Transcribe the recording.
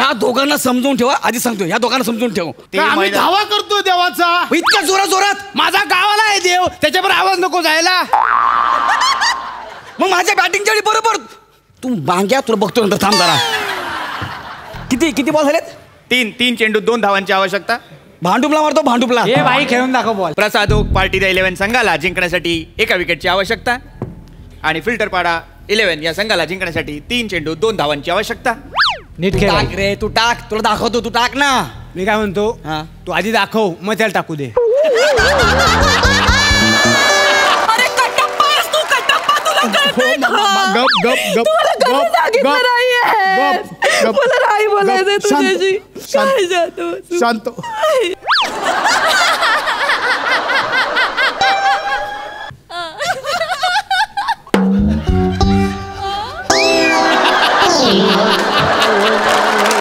या दोघांना समजून ठेवा. आधी सांगतो, या दोघांना समजून ठेव. आम्ही धावा करतोय देवाचा. इतक्या जोरात माझा गावाला आहे देव, त्याच्यावर आवाज नको जायला. मग माझ्या बॅटिंगच्या वेळी बरोबर तू मांग्या, तुला बघतो नंतर. थांब जरा. किती बॉल झालेत? 3 चेंडू 2 धावांची आवश्यकता. भांडुपला मारतो, भांडुपला. हे भाई खेळून दाखव बॉल. प्रसादोक पार्टी द 11 संघाला जिंकण्यासाठी 1 विकेटची आवश्यकता. आणि फिल्टरपाडा 11 या संघाला जिंकण्यासाठी 3 चेंडू 2 धावांची आवश्यकता. नीट खेळ टाक रे, तू टाक. तुला दाखवतो, तू टाक ना. मी काय म्हणतो, हा. तू आधी दाखव, मग त्याला टाकू दे. अरे कटप्पास तू, कटप्पा तुला कळतंय का? गप तुला कधी सांगितलं नाहीये. मला नाही बोलायचं तुझ्याशी. काय जातो शांत.